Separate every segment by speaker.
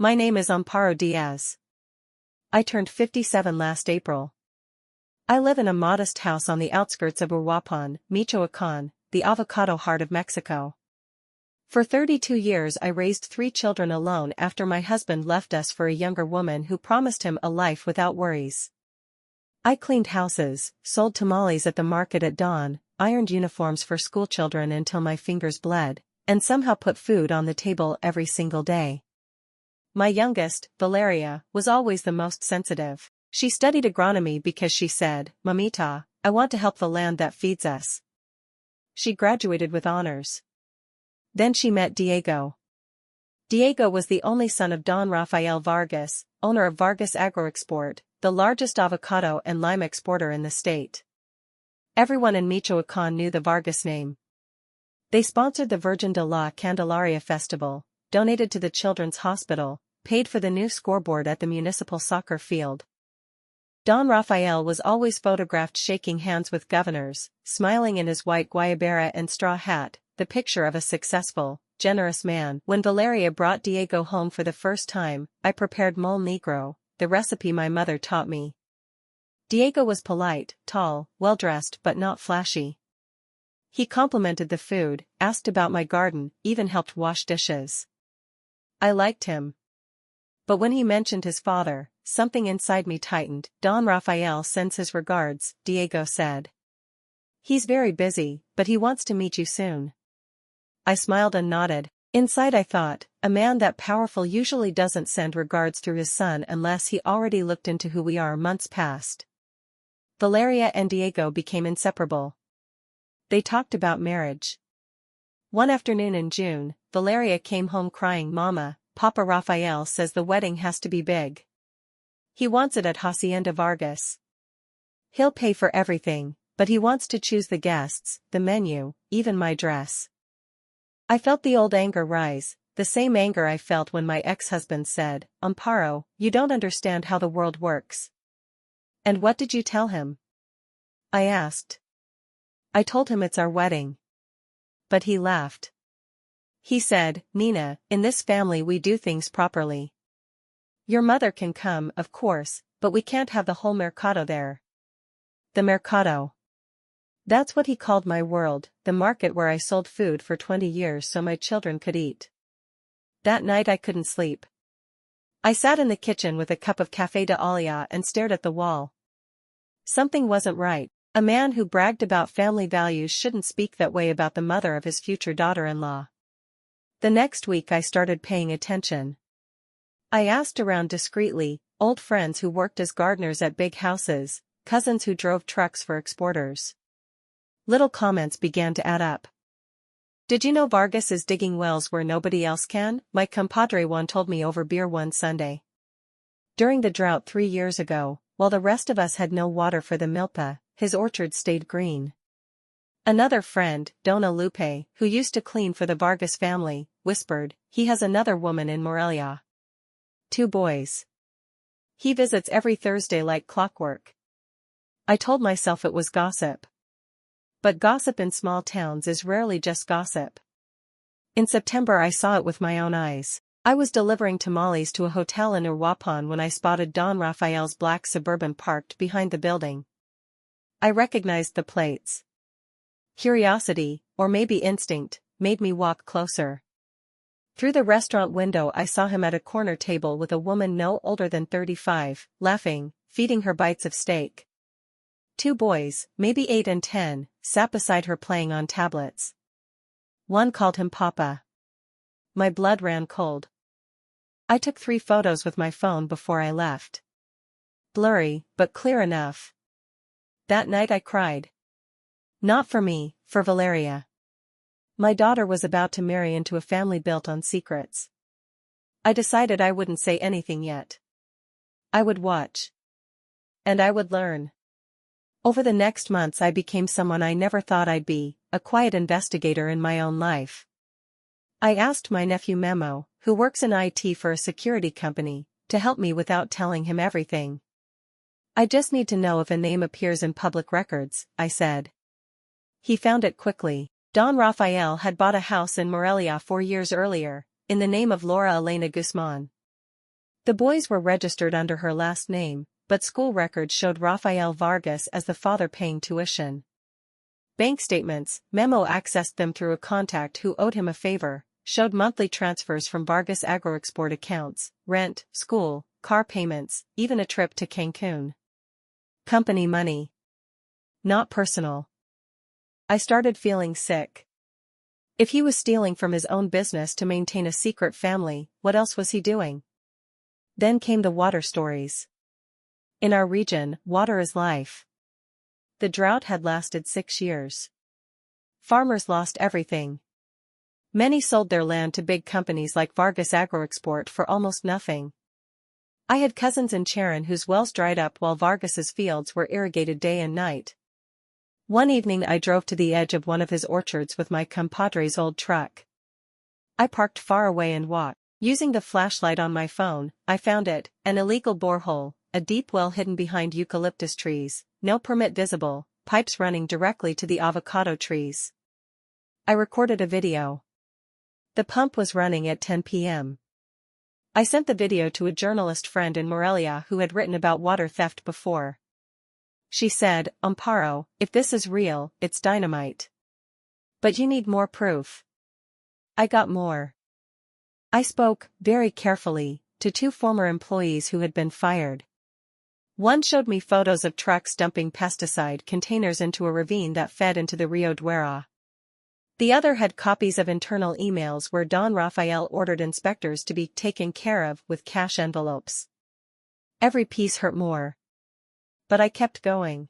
Speaker 1: My name is Amparo Diaz. I turned 57 last April. I live in a modest house on the outskirts of Uruapan, Michoacán, the avocado heart of Mexico. For 32 years I raised 3 children alone after my husband left us for a younger woman who promised him a life without worries. I cleaned houses, sold tamales at the market at dawn, ironed uniforms for schoolchildren until my fingers bled, and somehow put food on the table every single day. My youngest, Valeria, was always the most sensitive. She studied agronomy because she said, "Mamita, I want to help the land that feeds us." She graduated with honors. Then she met Diego. Diego was the only son of Don Rafael Vargas, owner of Vargas Agroexport, the largest avocado and lime exporter in the state. Everyone in Michoacán knew the Vargas name. They sponsored the Virgen de la Candelaria Festival, donated to the Children's Hospital, paid for the new scoreboard at the municipal soccer field. Don Rafael was always photographed shaking hands with governors, smiling in his white guayabera and straw hat, the picture of a successful, generous man. When Valeria brought Diego home for the first time, I prepared mole negro, the recipe my mother taught me. Diego was polite, tall, well-dressed but not flashy. He complimented the food, asked about my garden, even helped wash dishes. I liked him. But when he mentioned his father, something inside me tightened. "Don Rafael sends his regards," Diego said. "He's very busy, but he wants to meet you soon." I smiled and nodded. Inside I thought, a man that powerful usually doesn't send regards through his son unless he already looked into who we are months past. Valeria and Diego became inseparable. They talked about marriage. One afternoon in June, Valeria came home crying, "Mama, Papa Rafael says the wedding has to be big. He wants it at Hacienda Vargas. He'll pay for everything, but he wants to choose the guests, the menu, even my dress." I felt the old anger rise, the same anger I felt when my ex-husband said, "Amparo, you don't understand how the world works." "And what did you tell him?" I asked. "I told him it's our wedding." But he laughed. He said, "Nina, in this family we do things properly. Your mother can come, of course, but we can't have the whole mercado there." The mercado. That's what he called my world, the market where I sold food for 20 years so my children could eat. That night I couldn't sleep. I sat in the kitchen with a cup of café de olla and stared at the wall. Something wasn't right. A man who bragged about family values shouldn't speak that way about the mother of his future daughter-in-law. The next week I started paying attention. I asked around discreetly, old friends who worked as gardeners at big houses, cousins who drove trucks for exporters. Little comments began to add up. "Did you know Vargas is digging wells where nobody else can?" my compadre Juan told me over beer one Sunday. During the drought 3 years ago, while the rest of us had no water for the milpa, his orchard stayed green. Another friend, Dona Lupe, who used to clean for the Vargas family, whispered, "He has another woman in Morelia. 2 boys. He visits every Thursday like clockwork." I told myself it was gossip. But gossip in small towns is rarely just gossip. In September I saw it with my own eyes. I was delivering tamales to a hotel in Uruapan when I spotted Don Rafael's black Suburban parked behind the building. I recognized the plates. Curiosity, or maybe instinct, made me walk closer. Through the restaurant window I saw him at a corner table with a woman no older than 35, laughing, feeding her bites of steak. 2 boys, maybe 8 and 10, sat beside her playing on tablets. One called him Papa. My blood ran cold. I took 3 photos with my phone before I left. Blurry, but clear enough. That night I cried. Not for me, for Valeria. My daughter was about to marry into a family built on secrets. I decided I wouldn't say anything yet. I would watch. And I would learn. Over the next months I became someone I never thought I'd be, a quiet investigator in my own life. I asked my nephew Memo, who works in IT for a security company, to help me without telling him everything. "I just need to know if a name appears in public records," I said. He found it quickly. Don Rafael had bought a house in Morelia 4 years earlier, in the name of Laura Elena Guzman. The boys were registered under her last name, but school records showed Rafael Vargas as the father paying tuition. Bank statements, Memo accessed them through a contact who owed him a favor, showed monthly transfers from Vargas Agroexport accounts, rent, school, car payments, even a trip to Cancun. Company money. Not personal. I started feeling sick. If he was stealing from his own business to maintain a secret family, what else was he doing? Then came the water stories. In our region, water is life. The drought had lasted 6 years. Farmers lost everything. Many sold their land to big companies like Vargas Agroexport for almost nothing. I had cousins in Charon whose wells dried up while Vargas's fields were irrigated day and night. One evening I drove to the edge of one of his orchards with my compadre's old truck. I parked far away and walked. Using the flashlight on my phone, I found it, an illegal borehole, a deep well hidden behind eucalyptus trees, no permit visible, pipes running directly to the avocado trees. I recorded a video. The pump was running at 10 p.m. I sent the video to a journalist friend in Morelia who had written about water theft before. She said, "Amparo, if this is real, it's dynamite. But you need more proof." I got more. I spoke, very carefully, to 2 former employees who had been fired. One showed me photos of trucks dumping pesticide containers into a ravine that fed into the Rio Duero. The other had copies of internal emails where Don Rafael ordered inspectors to be taken care of with cash envelopes. Every piece hurt more. But I kept going.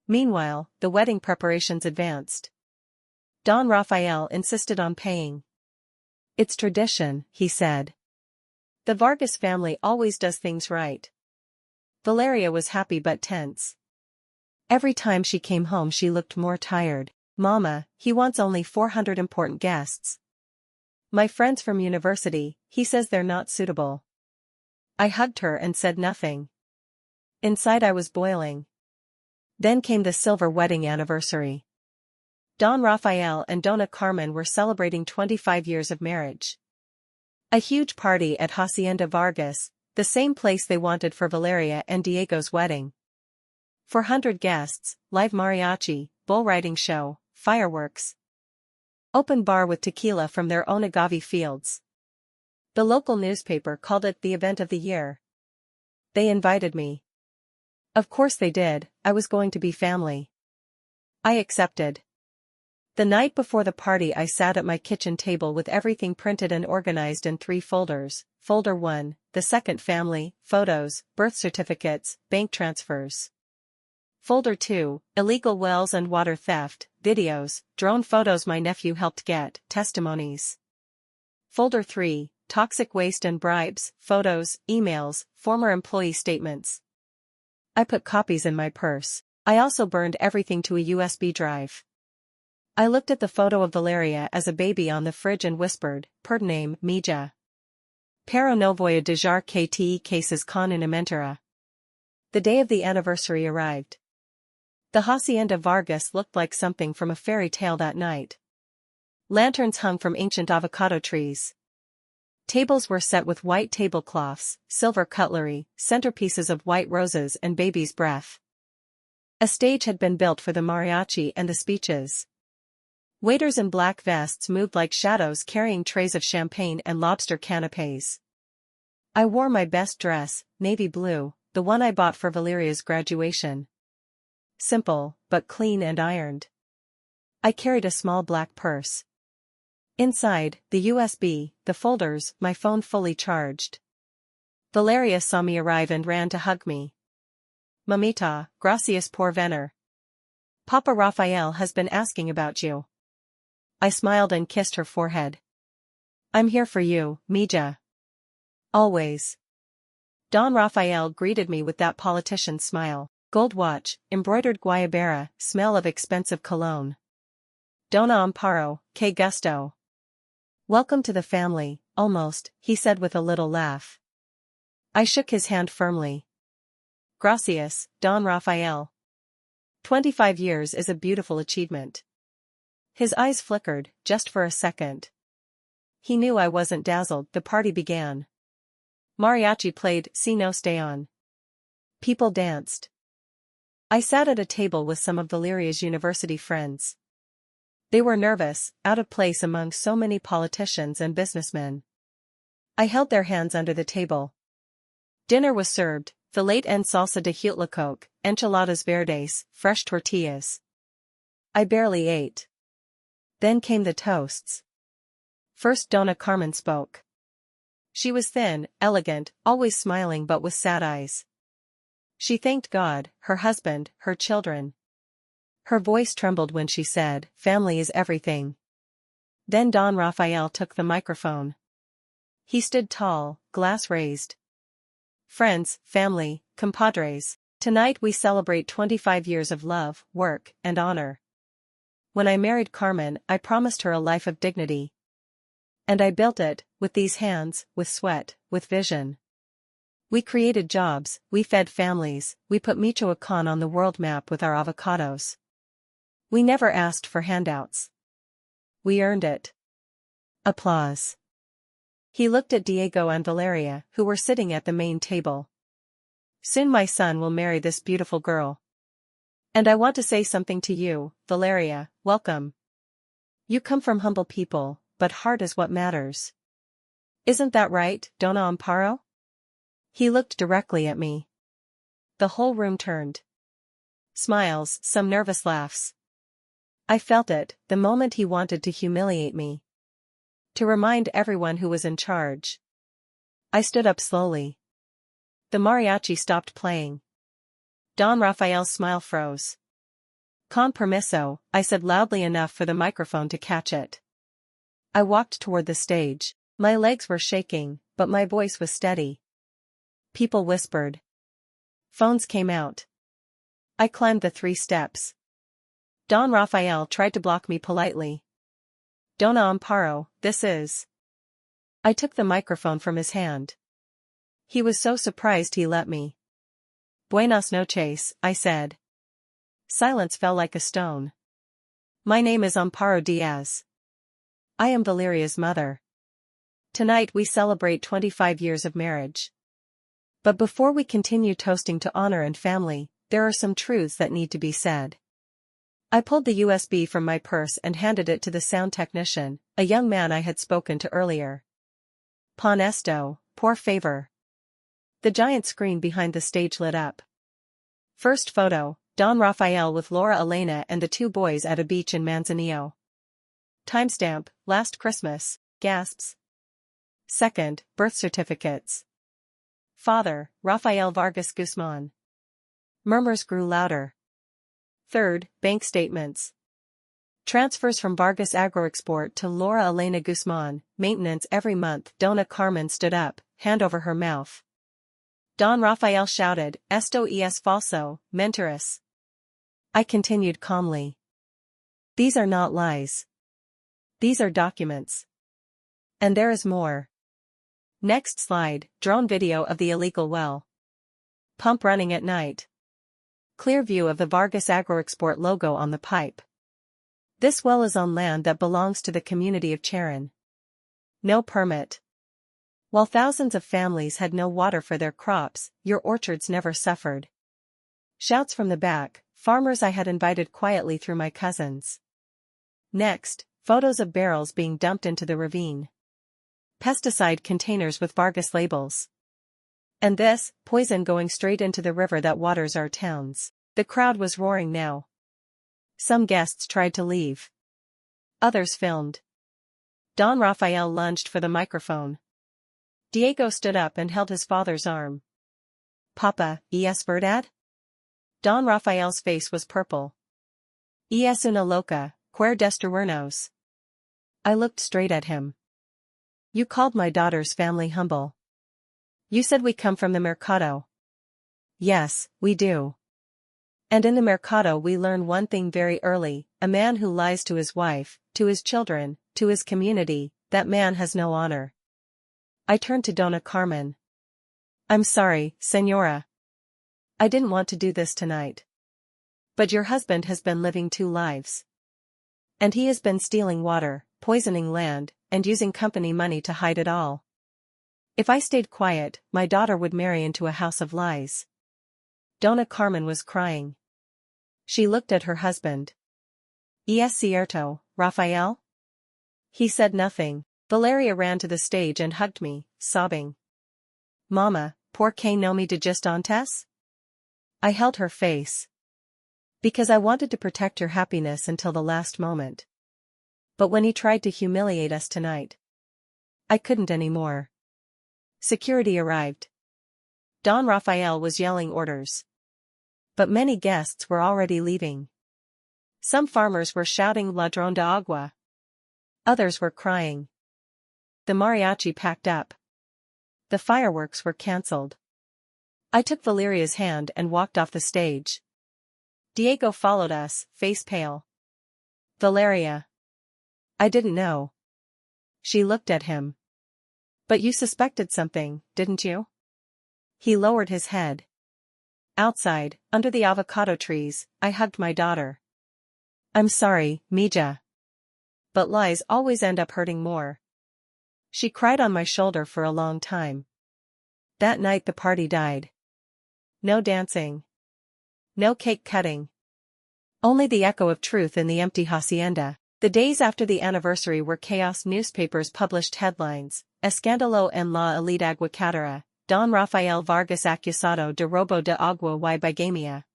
Speaker 1: Meanwhile, the wedding preparations advanced. Don Rafael insisted on paying. "It's tradition," he said. "The Vargas family always does things right." Valeria was happy but tense. Every time she came home she looked more tired. "Mama, he wants only 400 important guests. My friends from university, he says they're not suitable." I hugged her and said nothing. Inside I was boiling. Then came the silver wedding anniversary. Don Rafael and Dona Carmen were celebrating 25 years of marriage. A huge party at Hacienda Vargas, the same place they wanted for Valeria and Diego's wedding. 400 guests, live mariachi, bull riding show, fireworks. Open bar with tequila from their own agave fields. The local newspaper called it the event of the year. They invited me. Of course they did, I was going to be family. I accepted. The night before the party I sat at my kitchen table with everything printed and organized in 3 folders. Folder 1, the second family, photos, birth certificates, bank transfers. Folder 2, illegal wells and water theft, videos, drone photos my nephew helped get, testimonies. Folder 3, toxic waste and bribes, photos, emails, former employee statements. I put copies in my purse. I also burned everything to a USB drive. I looked at the photo of Valeria as a baby on the fridge and whispered, "Perdoname, Mija. Pero no voy a dejar que te cases con una mentira." The day of the anniversary arrived. The Hacienda Vargas looked like something from a fairy tale that night. Lanterns hung from ancient avocado trees. Tables were set with white tablecloths, silver cutlery, centerpieces of white roses and baby's breath. A stage had been built for the mariachi and the speeches. Waiters in black vests moved like shadows carrying trays of champagne and lobster canapés. I wore my best dress, navy blue, the one I bought for Valeria's graduation. Simple, but clean and ironed. I carried a small black purse. Inside, the USB, the folders, my phone fully charged. Valeria saw me arrive and ran to hug me. "Mamita, gracias por venir. Papa Rafael has been asking about you." I smiled and kissed her forehead. "I'm here for you, Mija. Always." Don Rafael greeted me with that politician's smile. Gold watch, embroidered guayabera, smell of expensive cologne. "Dona Amparo, que gusto. Welcome to the family, almost," he said with a little laugh. I shook his hand firmly. "Gracias, Don Rafael. 25 years is a beautiful achievement." His eyes flickered, just for a second. He knew I wasn't dazzled. The party began. Mariachi played Si No Stay On. People danced. I sat at a table with some of Valeria's university friends. They were nervous, out of place among so many politicians and businessmen. I held their hands under the table. Dinner was served, fillet en salsa de huitlacoche, enchiladas verdes, fresh tortillas. I barely ate. Then came the toasts. First Dona Carmen spoke. She was thin, elegant, always smiling but with sad eyes. She thanked God, her husband, her children. Her voice trembled when she said, "Family is everything." Then Don Rafael took the microphone. He stood tall, glass raised. "Friends, family, compadres, tonight we celebrate 25 years of love, work, and honor. When I married Carmen, I promised her a life of dignity. And I built it, with these hands, with sweat, with vision. We created jobs, we fed families, we put Michoacán on the world map with our avocados. We never asked for handouts. We earned it." Applause. He looked at Diego and Valeria, who were sitting at the main table. "Soon my son will marry this beautiful girl. And I want to say something to you, Valeria, welcome. You come from humble people, but heart is what matters. Isn't that right, Dona Amparo?" He looked directly at me. The whole room turned. Smiles, some nervous laughs. I felt it, the moment he wanted to humiliate me. To remind everyone who was in charge. I stood up slowly. The mariachi stopped playing. Don Rafael's smile froze. "Con permiso," I said loudly enough for the microphone to catch it. I walked toward the stage. My legs were shaking, but my voice was steady. People whispered. Phones came out. I climbed the 3 steps. Don Rafael tried to block me politely. "Dona Amparo, this is..." I took the microphone from his hand. He was so surprised he let me. "Buenas noches," I said. Silence fell like a stone. "My name is Amparo Diaz. I am Valeria's mother. Tonight we celebrate 25 years of marriage. But before we continue toasting to honor and family, there are some truths that need to be said." I pulled the USB from my purse and handed it to the sound technician, a young man I had spoken to earlier. "Pon esto, por favor." The giant screen behind the stage lit up. First photo, Don Rafael with Laura Elena and the 2 boys at a beach in Manzanillo. Timestamp, last Christmas, gasps. Second, birth certificates. Father, Rafael Vargas Guzman. Murmurs grew louder. Third, bank statements. Transfers from Vargas Agroexport to Laura Elena Guzman, maintenance every month. Dona Carmen stood up, hand over her mouth. Don Rafael shouted, "Esto es falso, mentiras." I continued calmly. "These are not lies. These are documents. And there is more." Next slide, drone video of the illegal well. Pump running at night. Clear view of the Vargas Agroexport logo on the pipe. This well is on land that belongs to the community of Charan. No permit. While thousands of families had no water for their crops, your orchards never suffered. Shouts from the back, farmers I had invited quietly through my cousins. Next, photos of barrels being dumped into the ravine. Pesticide containers with Vargas labels. And this, poison going straight into the river that waters our towns. The crowd was roaring now. Some guests tried to leave. Others filmed. Don Rafael lunged for the microphone. Diego stood up and held his father's arm. "Papa, es verdad?" Don Rafael's face was purple. "Es una loca, quer destruirnos." I looked straight at him. "You called my daughter's family humble. You said we come from the mercado." "Yes, we do. And in the mercado we learn one thing very early, a man who lies to his wife, to his children, to his community, that man has no honor." I turned to Dona Carmen. "I'm sorry, señora. I didn't want to do this tonight. But your husband has been living 2 lives. And he has been stealing water, poisoning land, and using company money to hide it all. If I stayed quiet, my daughter would marry into a house of lies. Dona Carmen was crying. She looked at her husband. Es cierto, Rafael? He said nothing. Valeria ran to the stage and hugged me, sobbing. Mama, ¿por qué no me dijiste antes? I held her face. Because I wanted to protect her happiness until the last moment. But when he tried to humiliate us tonight, I couldn't anymore. Security arrived. Don Rafael was yelling orders. But many guests were already leaving. Some farmers were shouting Ladrón de agua. Others were crying. The mariachi packed up. The fireworks were cancelled. I took Valeria's hand and walked off the stage. Diego followed us, face pale. Valeria. I didn't know. She looked at him. But you suspected something, didn't you? He lowered his head. Outside, under the avocado trees, I hugged my daughter. I'm sorry, Mija. But lies always end up hurting more. She cried on my shoulder for a long time. That night the party died. No dancing. No cake cutting. Only the echo of truth in the empty hacienda. The days after the anniversary were chaos. Newspapers published headlines: Escándalo en la elite aguacatera, Don Rafael Vargas acusado de robo de agua y bigamia.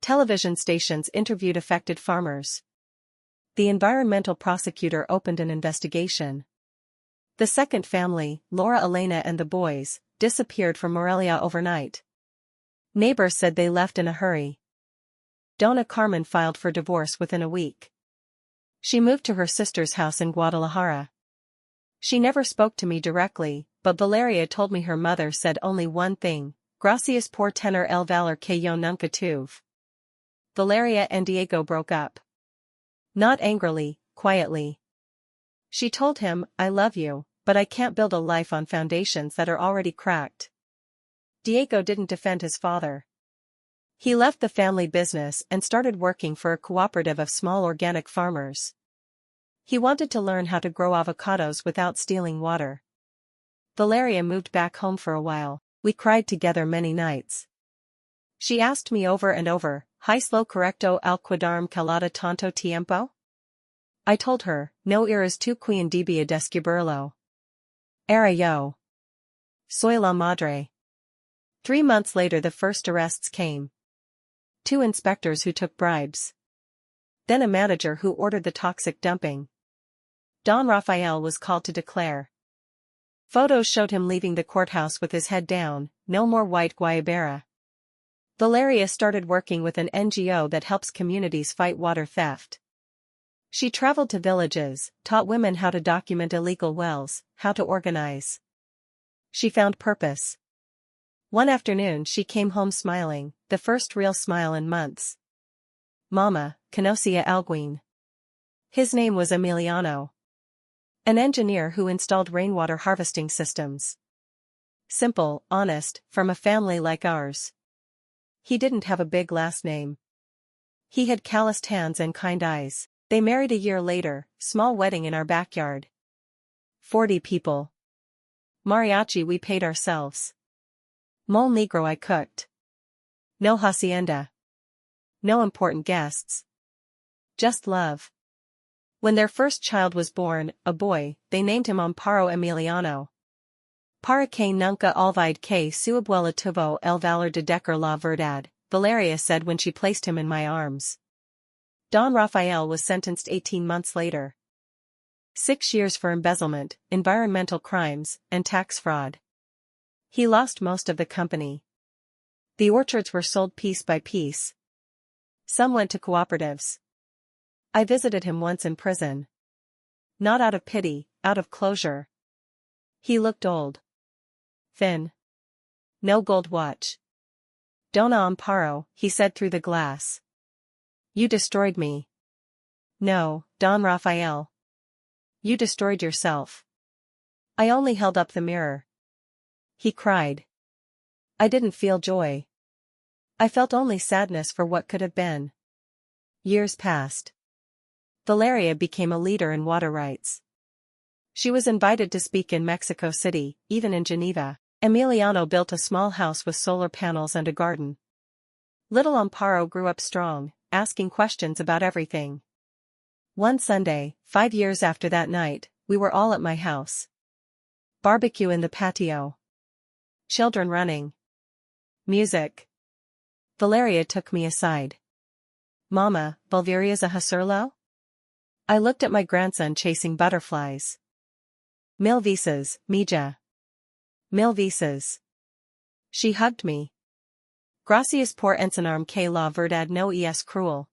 Speaker 1: Television stations interviewed affected farmers. The environmental prosecutor opened an investigation. The second family, Laura Elena and the boys, disappeared from Morelia overnight. Neighbors said they left in a hurry. Dona Carmen filed for divorce within a week. She moved to her sister's house in Guadalajara. She never spoke to me directly, but Valeria told me her mother said only one thing: Gracias por tener el valor que yo nunca tuve. Valeria and Diego broke up. Not angrily, quietly. She told him, I love you, but I can't build a life on foundations that are already cracked. Diego didn't defend his father. He left the family business and started working for a cooperative of small organic farmers. He wanted to learn how to grow avocados without stealing water. Valeria moved back home for a while. We cried together many nights. She asked me over and over, ¿Hais lo correcto al quedarme calada tanto tiempo? I told her, no eres tú quien debía descubrirlo. Era yo. Soy la madre. 3 months later the first arrests came. 2 inspectors who took bribes. Then a manager who ordered the toxic dumping. Don Rafael was called to declare. Photos showed him leaving the courthouse with his head down, no more white guayabera. Valeria started working with an NGO that helps communities fight water theft. She traveled to villages, taught women how to document illegal wells, how to organize. She found purpose. One afternoon she came home smiling, the first real smile in months. Mama, conocía alguien. His name was Emiliano. An engineer who installed rainwater harvesting systems. Simple, honest, from a family like ours. He didn't have a big last name. He had calloused hands and kind eyes. They married a year later, small wedding in our backyard. 40 people. Mariachi we paid ourselves. Mole Negro I cooked. No hacienda. No important guests. Just love. When their first child was born, a boy, they named him Amparo Emiliano. Para que nunca olvide que su abuela tuvo el valor de decir la verdad, Valeria said when she placed him in my arms. Don Rafael was sentenced 18 months later. 6 years for embezzlement, environmental crimes, and tax fraud. He lost most of the company. The orchards were sold piece by piece. Some went to cooperatives. I visited him once in prison. Not out of pity, out of closure. He looked old. Thin. No gold watch. Dona Amparo, he said through the glass. You destroyed me. No, Don Rafael. You destroyed yourself. I only held up the mirror. He cried. I didn't feel joy. I felt only sadness for what could have been. Years passed. Valeria became a leader in water rights. She was invited to speak in Mexico City, even in Geneva. Emiliano built a small house with solar panels and a garden. Little Amparo grew up strong, asking questions about everything. One Sunday, 5 years after that night, we were all at my house. Barbecue in the patio. Children running. Music. Valeria took me aside. Mama, ¿Volverías a hacerlo? I looked at my grandson chasing butterflies. Mil veces, mija. Mil veces. She hugged me. Gracias por enseñarme que la verdad no es cruel.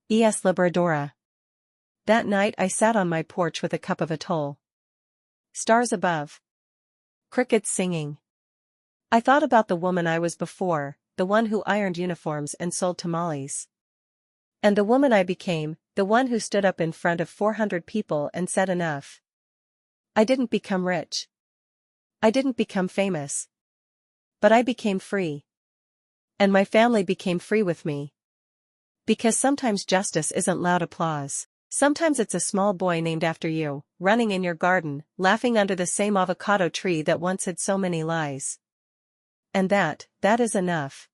Speaker 1: Es liberadora. That night I sat on my porch with a cup of atol. Stars above. Crickets singing. I thought about the woman I was before, the one who ironed uniforms and sold tamales. And the woman I became, the one who stood up in front of 400 people and said enough. I didn't become rich. I didn't become famous. But I became free. And my family became free with me. Because sometimes justice isn't loud applause. Sometimes it's a small boy named after you, running in your garden, laughing under the same avocado tree that once hid so many lies. And that is enough.